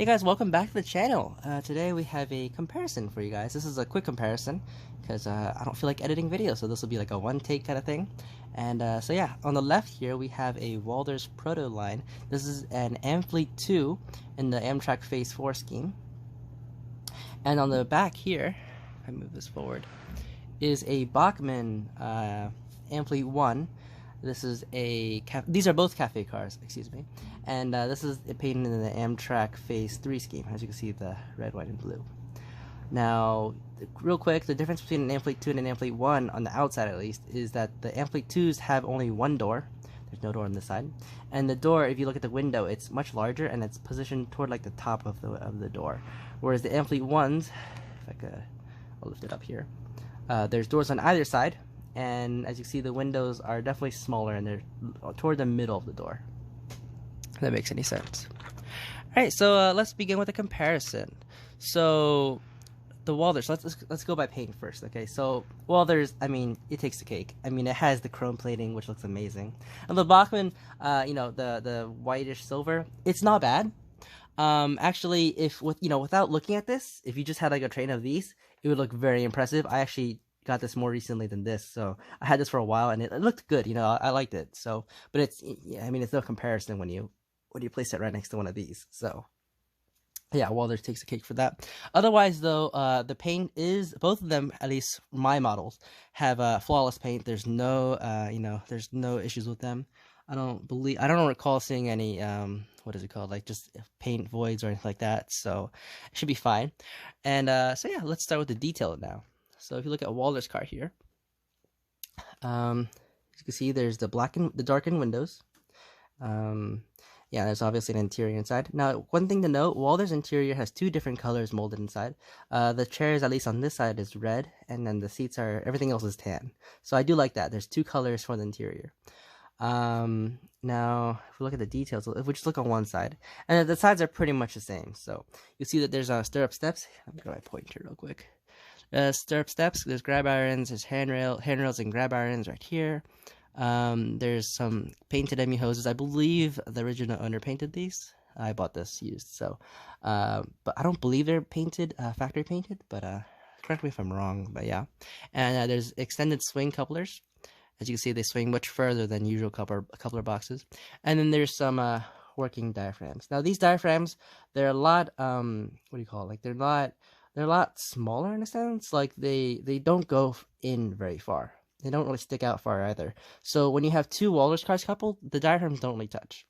Hey guys, welcome back to the channel. Today we have a comparison for you guys. This is a quick comparison because I don't feel like editing videos, so this will be like a one-take kind of thing. And so yeah, on the left here we have a Walthers Proto line. This is an Amfleet II in the Amtrak Phase 4 scheme. And on the back here, if I move this forward, is a Bachmann Amfleet I. This is these are both cafe cars, excuse me. And this is painted in the Amtrak Phase 3 scheme. As you can see, the red, white, and blue. Now, real quick, the difference between an Amfleet II and an Amfleet I, on the outside at least, is that the Amfleet IIs have only one door. There's no door on this side. And the door, if you look at the window, it's much larger and it's positioned toward like the top of the door. Whereas the Amfleet Is, if I could, I'll lift it up here. There's doors on either side. And as you see, the windows are definitely smaller and they're toward the middle of the door. If that makes any sense. Alright, so let's begin with a comparison. So, the Walthers, let's go by paint first, okay? So, Walthers, I mean, it takes the cake. I mean, it has the chrome plating, which looks amazing. And the Bachmann, the whitish silver, it's not bad. Actually, without looking at this, if you just had like a train of these, it would look very impressive. I actually got this more recently than this, so I had this for a while and it looked good, I liked it. So, but it's no comparison when you place it right next to one of these. So yeah, Walthers takes the cake for that. Otherwise though, the paint is, both of them, at least my models, have flawless paint. There's no there's no issues with them. I don't recall seeing any what is it called, like just paint voids or anything like that, so it should be fine. And so yeah, let's start with the detail now. So if you look at Walthers' car here, as you can see, there's the darkened windows. Yeah, there's obviously an interior inside. Now, one thing to note, Walthers' interior has two different colors molded inside. The chairs, at least on this side, is red, and then the seats everything else is tan. So I do like that. There's two colors for the interior. Now, if we look at the details, if we just look on one side, and the sides are pretty much the same. So you see that there's stirrup steps. Let me grab my pointer real quick. Stirrup steps, there's grab irons, there's handrails and grab irons right here. There's some painted ME hoses. I believe the original owner painted these. I bought this used, so but I don't believe they're painted, factory painted, but correct me if I'm wrong, but yeah. And there's extended swing couplers. As you can see, they swing much further than usual coupler boxes. And then there's some working diaphragms. Now these diaphragms, they're a lot they're a lot smaller in a sense. Like they don't go in very far. They don't really stick out far either. So when you have two Walthers cars coupled, the diaphragms don't really touch.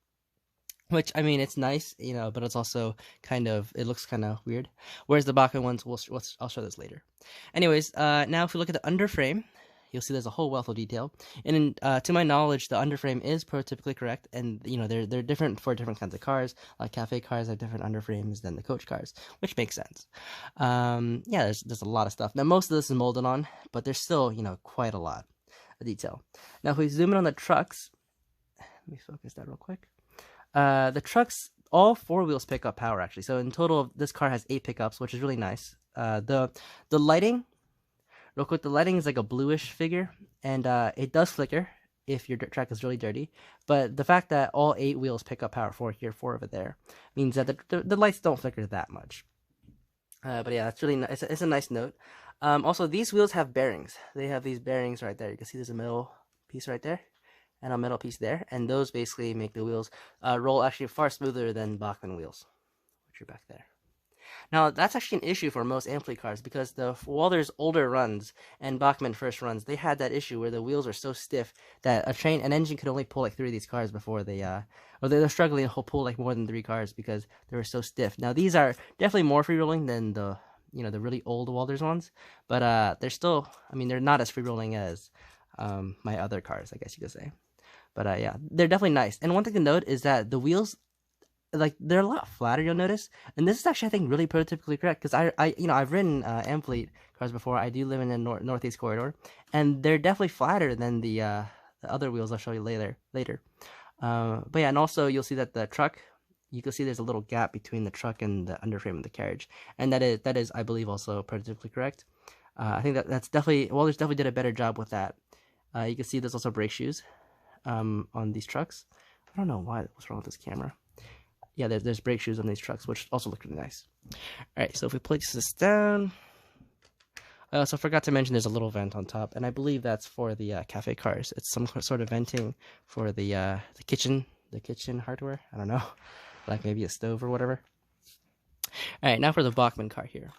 Which, I mean, it's nice, but it's also it looks kind of weird. Whereas the Bachmann ones, I'll show this later. Anyways, now if we look at the underframe, you'll see there's a whole wealth of detail. And to my knowledge, the underframe is prototypically correct, and they're different for different kinds of cars. Like cafe cars have different underframes than the coach cars, which makes sense. Yeah, there's a lot of stuff. Now most of this is molded on, but there's still quite a lot of detail. Now if we zoom in on the trucks, let me focus that real quick. The trucks, all four wheels pick up power actually. So in total, this car has 8 pickups, which is really nice. The lighting. Real quick, the lighting is like a bluish figure, and it does flicker if your track is really dirty. But the fact that all 8 wheels pick up power, 4 here, 4 over there, means that the lights don't flicker that much. But yeah, it's really nice. It's a nice note. Also, these wheels have bearings. They have these bearings right there. You can see there's a middle piece right there, and a middle piece there, and those basically make the wheels roll actually far smoother than Bachmann wheels, which are back there. Now, that's actually an issue for most Amfleet cars, because the Walthers older runs and Bachmann first runs, they had that issue where the wheels are so stiff that an engine could only pull like 3 of these cars before they're struggling to pull like more than 3 cars because they were so stiff. Now, these are definitely more free-rolling than the really old Walthers ones, but they're still, they're not as free-rolling as my other cars, I guess you could say. But yeah, they're definitely nice. And one thing to note is that the wheels, they're a lot flatter, you'll notice, and this is actually, I think, really prototypically correct, because I've ridden Amfleet cars before. I do live in the northeast corridor, and they're definitely flatter than the other wheels I'll show you later. But yeah, and also you'll see that the truck, you can see there's a little gap between the truck and the underframe of the carriage, and that is I believe also prototypically correct. I think that's definitely, Walthers definitely did a better job with that. You can see there's also brake shoes on these trucks. I don't know what's wrong with this camera. yeah, there's brake shoes on these trucks, which also look really nice. All right, so if we place this down, I also forgot to mention there's a little vent on top, and I believe that's for the cafe cars. It's some sort of venting for the kitchen hardware. I don't know, like maybe a stove or whatever. All right, now for the Bachmann car here.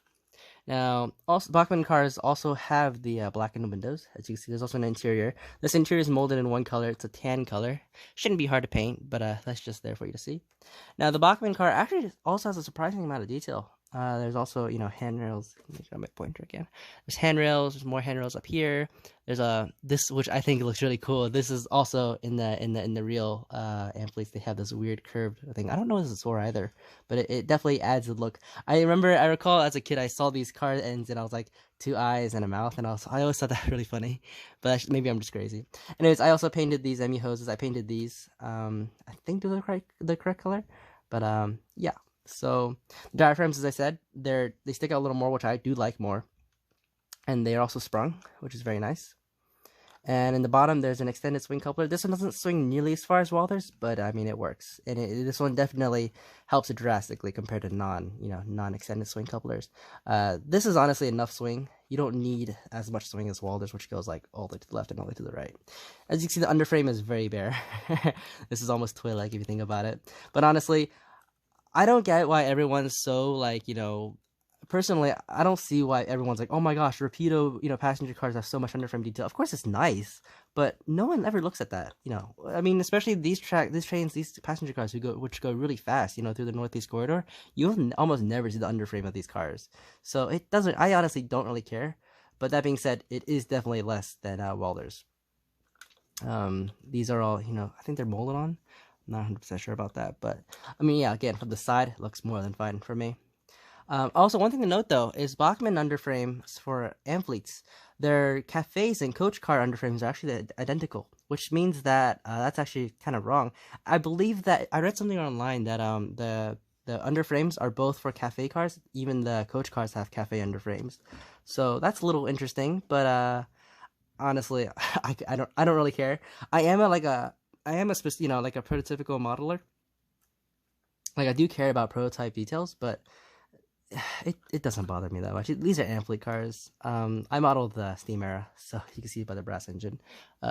Now, also Bachmann cars also have the blackened windows. As you can see, there's also an interior. This interior is molded in one color. It's a tan color. Shouldn't be hard to paint, but that's just there for you to see. Now, the Bachmann car actually also has a surprising amount of detail. There's also, handrails. Let me try my pointer again. There's handrails. There's more handrails up here. There's this, which I think looks really cool. This is also in the real Amfleets. They have this weird curved thing. I don't know what this is for either, but it definitely adds a look. I recall as a kid, I saw these car ends and I was like, 2 eyes and a mouth, and I always thought that really funny, but maybe I'm just crazy. Anyways, I also painted these ME hoses. I painted these. I think they're the correct color, but yeah. So the diaphragms, as I said, they stick out a little more, which I do like more, and they are also sprung, which is very nice. And in the bottom, there's an extended swing coupler. This one doesn't swing nearly as far as Walthers, but I mean, it works. And this one definitely helps it drastically compared to non-extended swing couplers. This is honestly enough swing. You don't need as much swing as Walthers, which goes like all the way to the left and all the way to the right. As you can see, the underframe is very bare. This is almost toy-like if you think about it. But honestly, I don't get why everyone's so like, personally, I don't see why everyone's like, oh my gosh, Rapido, passenger cars have so much underframe detail. Of course it's nice, but no one ever looks at that, I mean, especially these trains, these passenger cars which go really fast, through the Northeast Corridor, you'll almost never see the underframe of these cars. So I honestly don't really care. But that being said, it is definitely less than Walthers. These are all, I think they're molded on. I'm not 100% sure about that, but I mean, yeah, again, from the side, it looks more than fine for me. Also, one thing to note, though, is Bachmann underframes for Amfleets, their cafes and coach car underframes are actually identical, which means that that's actually kind of wrong. I believe that I read something online that the underframes are both for cafe cars. Even the coach cars have cafe underframes, so that's a little interesting. But honestly, I don't really care. I am a prototypical modeler. Like, I do care about prototype details, but it doesn't bother me that much. These are Amfleet cars. I modeled the steam era, so you can see by the brass engine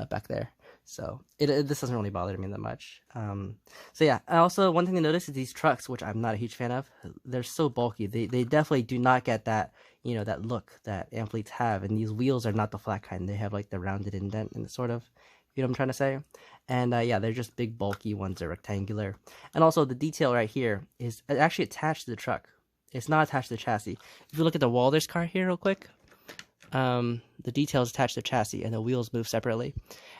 back there. So this doesn't really bother me that much. So yeah. And also, one thing to notice is these trucks, which I'm not a huge fan of. They're so bulky. They definitely do not get that that look that Amfleets have. And these wheels are not the flat kind. They have like the rounded indent and sort of. You know what I'm trying to say? And yeah, they're just big, bulky ones. They're rectangular. And also, the detail right here is actually attached to the truck. It's not attached to the chassis. If you look at the Walthers car here real quick, the detail is attached to the chassis, and the wheels move separately.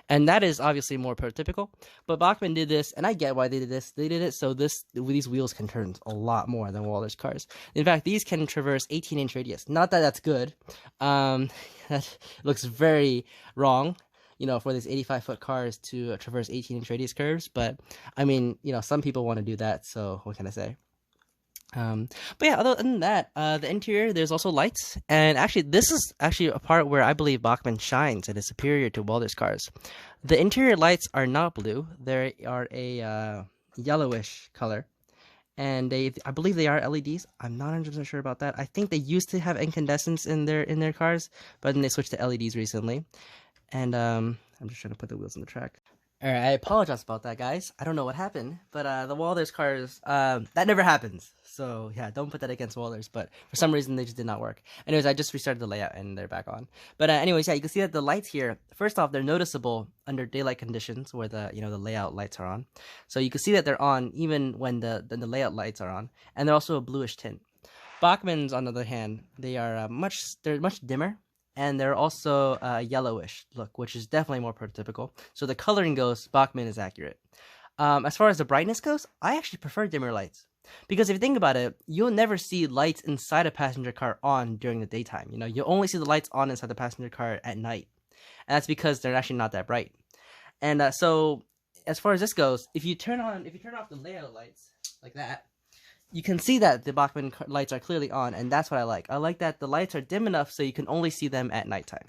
And that is obviously more prototypical. But Bachmann did this, and I get why they did this. They did it so these wheels can turn a lot more than Walthers cars. In fact, these can traverse 18-inch radius. Not that that's good. That looks very wrong, for these 85-foot cars to traverse 18-inch radius curves. But, I mean, some people want to do that, so what can I say? But yeah, other than that, the interior, there's also lights. And actually, this is actually a part where I believe Bachmann shines and is superior to Walthers cars. The interior lights are not blue. They are a yellowish color. And I believe they are LEDs. I'm not 100% sure about that. I think they used to have incandescents in their cars, but then they switched to LEDs recently. And I'm just trying to put the wheels on the track. Alright, I apologize about that, guys. I don't know what happened, but the Walthers cars, that never happens. So yeah, don't put that against Walthers, but for some reason they just did not work. Anyways, I just restarted the layout and they're back on. But anyways, yeah, you can see that the lights here, first off, they're noticeable under daylight conditions where the the layout lights are on. So you can see that they're on even when the layout lights are on, and they're also a bluish tint. Bachmann's, on the other hand, they're much dimmer. And they're also yellowish look, which is definitely more prototypical. So the coloring goes, Bachmann is accurate. As far as the brightness goes, I actually prefer dimmer lights. Because if you think about it, you'll never see lights inside a passenger car on during the daytime. You only see the lights on inside the passenger car at night. And that's because they're actually not that bright. And so, as far as this goes, if you turn off the layout lights, like that, you can see that the Bachmann lights are clearly on, and that's what I like. I like that the lights are dim enough so you can only see them at nighttime.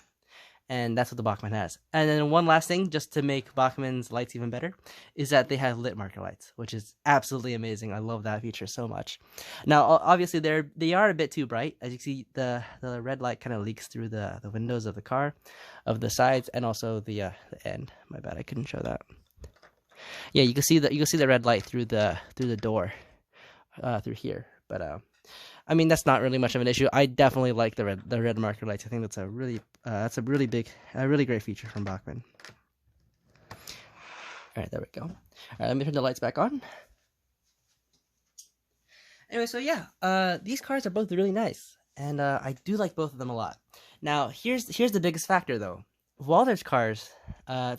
and that's what the Bachmann has. And then one last thing, just to make Bachmann's lights even better, is that they have lit marker lights, which is absolutely amazing. I love that feature so much. Now, obviously, they are a bit too bright. As you can see, the red light kind of leaks through the windows of the car, of the sides, and also the end. My bad, I couldn't show that. Yeah, you can see the red light through the door, through here. But I mean, that's not really much of an issue. I definitely like the red marker lights. I think that's a really great feature from Bachmann. All right, there we go. All right, let me turn the lights back on. Anyway, so yeah, these cars are both really nice, and I do like both of them a lot. Now, here's the biggest factor though. Walthers cars,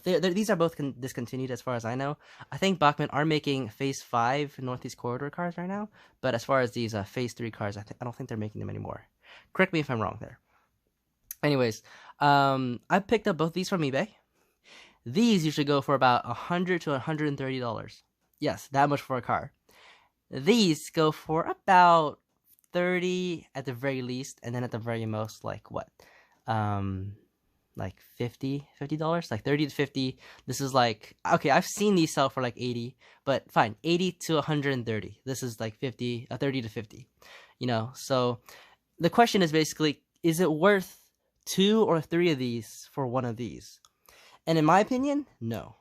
these are both discontinued as far as I know. I think Bachmann are making Phase 5 Northeast Corridor cars right now, but as far as these Phase 3 cars, I don't think they're making them anymore. Correct me if I'm wrong there. Anyways, I picked up both these from eBay. These usually go for about $100 to $130. Yes, that much for a car. These go for about $30 at the very least, and then at the very most, like what? Like $50, like $30 to $50. This is like, okay, I've seen these sell for like $80, but fine, $80 to $130. This is like $30 to $50, you know. So the question is basically, is it worth 2 or 3 of these for one of these? And in my opinion, no.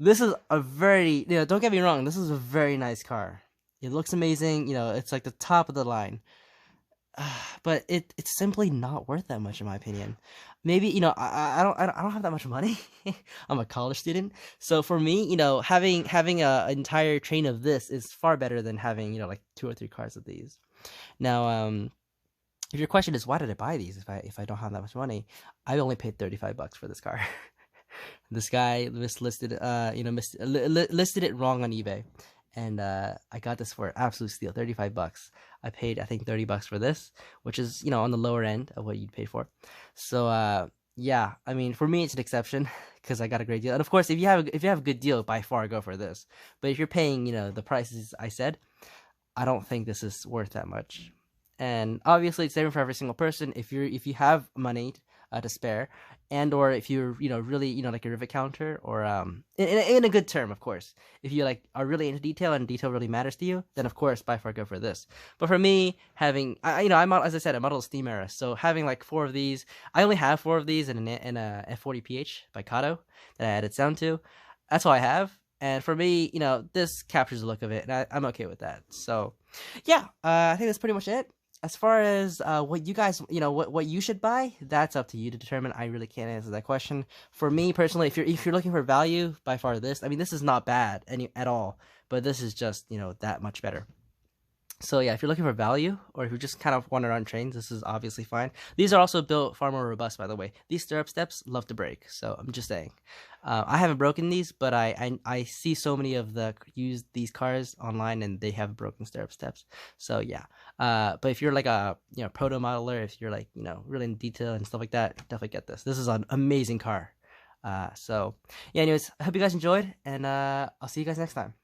This is a very, you know, don't get me wrong, this is a very nice car. It looks amazing, you know, it's like the top of the line. But it's simply not worth that much in my opinion. Maybe, you know, I don't have that much money. I'm a college student, so for me, you know, having an entire train of this is far better than having, you know, like 2 or 3 cars of these. Now, if your question is why did I buy these if I don't have that much money, I only paid $35 for this car. This guy listed it wrong on eBay. And I got this for an absolute steal, $35. I paid, I think, $30 for this, which is, you know, on the lower end of what you'd pay for. So yeah, I mean, for me, it's an exception because I got a great deal. And of course, if you have a good deal, by far go for this. But if you're paying, you know, the prices I said, I don't think this is worth that much. And obviously, it's different for every single person. If you have money to spare, and or if you're, you know, really, you know, like a rivet counter, or in a good term, of course, if you like are really into detail and detail really matters to you, then of course by far go for this. But for me, having as I said, I model Steam era, so having like 4 of these, I only have 4 of these in a F40PH by Kato that I added sound to. That's all I have. And for me, you know, this captures the look of it, and I'm okay with that. So yeah, I think that's pretty much it. As far as what you guys, you know, what you should buy, that's up to you to determine. I really can't answer that question. For me personally, if you're looking for value, by far this. I mean, this is not bad at all, but this is just, you know, that much better. So yeah, if you're looking for value, or if you just kind of want to run trains, this is obviously fine. These are also built far more robust, by the way. These stirrup steps love to break, so I'm just saying. I haven't broken these, but I see so many of these cars online, and they have broken stirrup steps. So yeah, but if you're like a, you know, proto modeler, if you're like, you know, really in detail and stuff like that, definitely get this. This is an amazing car. So yeah, anyways, I hope you guys enjoyed, and I'll see you guys next time.